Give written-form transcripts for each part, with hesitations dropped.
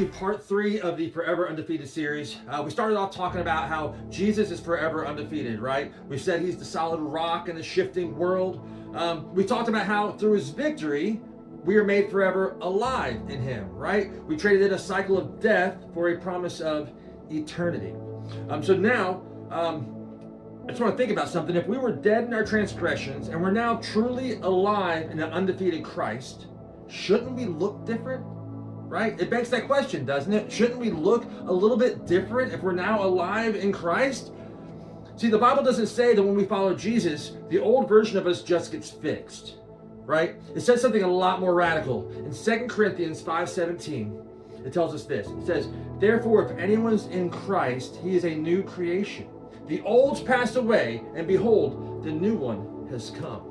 to part 3 of the Forever Undefeated series. We started off talking about how Jesus is forever undefeated, right? We said he's the solid rock in the shifting world. We talked about how through his victory, we are made forever alive in him, right? We traded in a cycle of death for a promise of eternity. So now, I just want to think about something. If we were dead in our transgressions and we're now truly alive in an undefeated Christ, shouldn't we look different? Right? It begs that question, doesn't it? Shouldn't we look a little bit different if we're now alive in Christ? See, the Bible doesn't say that when we follow Jesus, the old version of us just gets fixed, right? It says something a lot more radical. In 2 Corinthians 5:17, it tells us this. It says, "Therefore, if anyone's in Christ, he is a new creation. The old's passed away, and behold, the new one has come."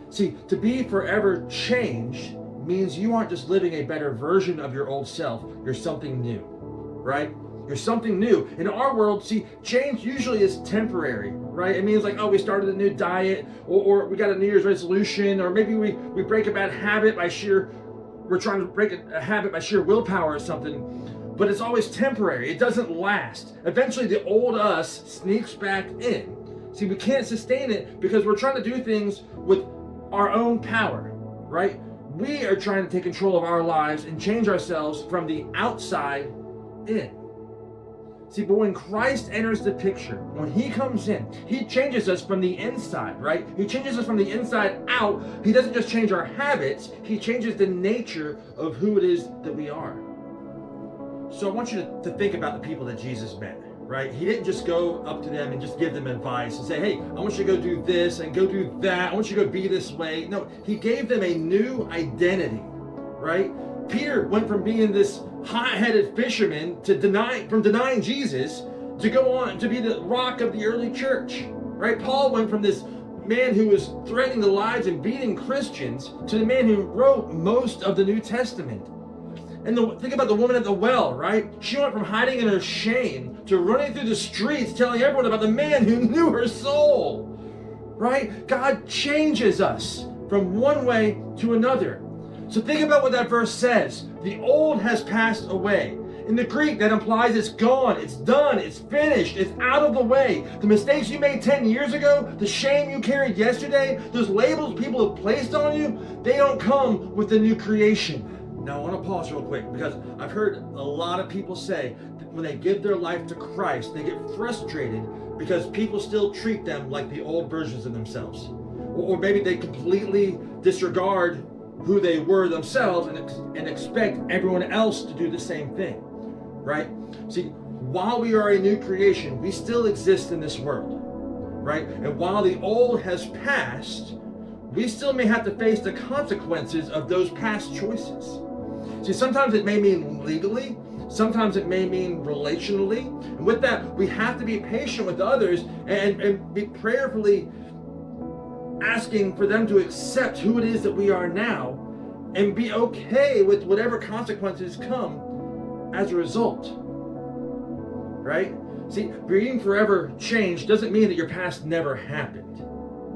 See, to be forever changed means you aren't just living a better version of your old self. You're something new, right? You're something new. In our world, see, change usually is temporary, right? It means like, oh, we started a new diet, or we got a New Year's resolution, or maybe we break a bad habit we're trying to break a habit by sheer willpower or something. But it's always temporary. It doesn't last. Eventually, the old us sneaks back in. See, we can't sustain it because we're trying to do things with our own power, right? We are trying to take control of our lives and change ourselves from the outside in. See, but when Christ enters the picture, when he comes in, he changes us from the inside, right? He changes us from the inside out. He doesn't just change our habits, he changes the nature of who it is that we are. So I want you to think about the people that Jesus met, right? He didn't just go up to them and just give them advice and say, hey, I want you to go do this and go do that. I want you to go be this way. No, he gave them a new identity, right? Peter went from being this hot-headed fisherman from denying Jesus to go on to be the rock of the early church, right? Paul went from this man who was threatening the lives and beating Christians to the man who wrote most of the New Testament. And think about the woman at the well, right? She went from hiding in her shame to running through the streets telling everyone about the man who knew her soul, right? God changes us from one way to another. So think about what that verse says. The old has passed away. In the Greek, that implies it's gone, it's done, it's finished, it's out of the way. The mistakes you made 10 years ago, the shame you carried yesterday, those labels people have placed on you, they don't come with the new creation. Now, I want to pause real quick because I've heard a lot of people say that when they give their life to Christ, they get frustrated because people still treat them like the old versions of themselves. Or maybe they completely disregard who they were themselves and expect everyone else to do the same thing, right? See, while we are a new creation, we still exist in this world, right? And while the old has passed, we still may have to face the consequences of those past choices. See, sometimes it may mean legally, sometimes it may mean relationally, and with that, we have to be patient with others and be prayerfully asking for them to accept who it is that we are now and be okay with whatever consequences come as a result, right? See, being forever changed doesn't mean that your past never happened,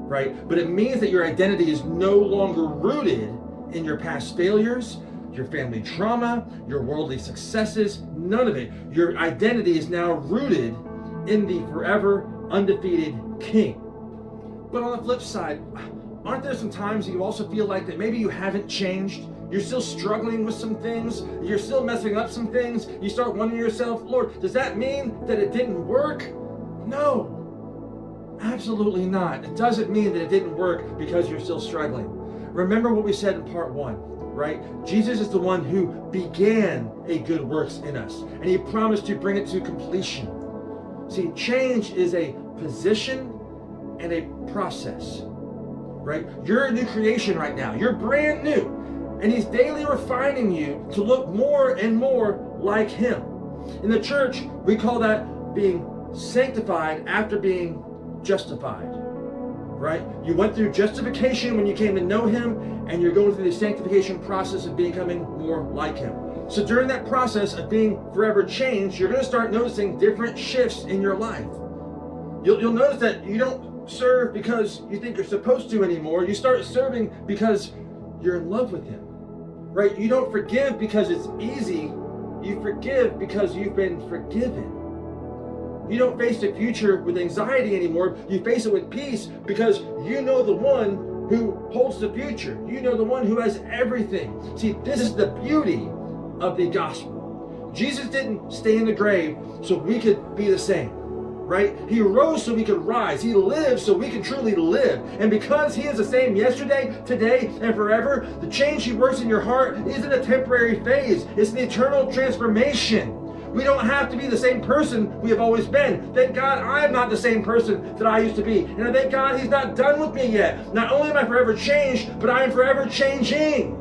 right? But it means that your identity is no longer rooted in your past failures, your family trauma, your worldly successes, none of it. Your identity is now rooted in the forever undefeated King. But on the flip side, aren't there some times that you also feel like that maybe you haven't changed? You're still struggling with some things. You're still messing up some things. You start wondering yourself, Lord, does that mean that it didn't work? No, absolutely not. It doesn't mean that it didn't work because you're still struggling. Remember what we said in part 1, right? Jesus is the one who began a good works in us, and he promised to bring it to completion. See, change is a position and a process, right? You're a new creation right now. You're brand new. And he's daily refining you to look more and more like him. In the church, we call that being sanctified after being justified, right? You went through justification when you came to know him, and you're going through the sanctification process of becoming more like him. So during that process of being forever changed, you're going to start noticing different shifts in your life. You'll notice that you don't serve because you think you're supposed to anymore. You start serving because you're in love with him, right? You don't forgive because it's easy. You forgive because you've been forgiven. You don't face the future with anxiety anymore. You face it with peace because you know the one who holds the future. You know the one who has everything. See, this is the beauty of the gospel. Jesus didn't stay in the grave so we could be the same, right? He rose so we could rise. He lived so we can truly live. And because he is the same yesterday, today, and forever, the change he works in your heart isn't a temporary phase. It's an eternal transformation. We don't have to be the same person we have always been. Thank God I am not the same person that I used to be. And I thank God he's not done with me yet. Not only am I forever changed, but I am forever changing.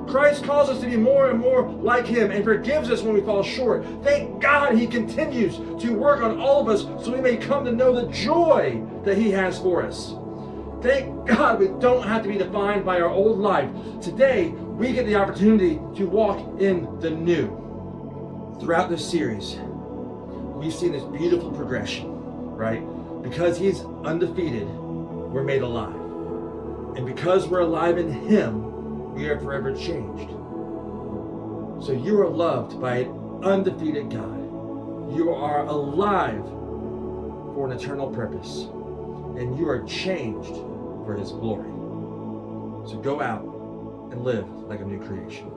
Christ calls us to be more and more like him and forgives us when we fall short. Thank God he continues to work on all of us so we may come to know the joy that he has for us. Thank God we don't have to be defined by our old life. Today, we get the opportunity to walk in the new. Throughout this series, we've seen this beautiful progression, right? Because he's undefeated, we're made alive. And because we're alive in him, we are forever changed. So you are loved by an undefeated God. You are alive for an eternal purpose. And you are changed for his glory. So go out and live like a new creation.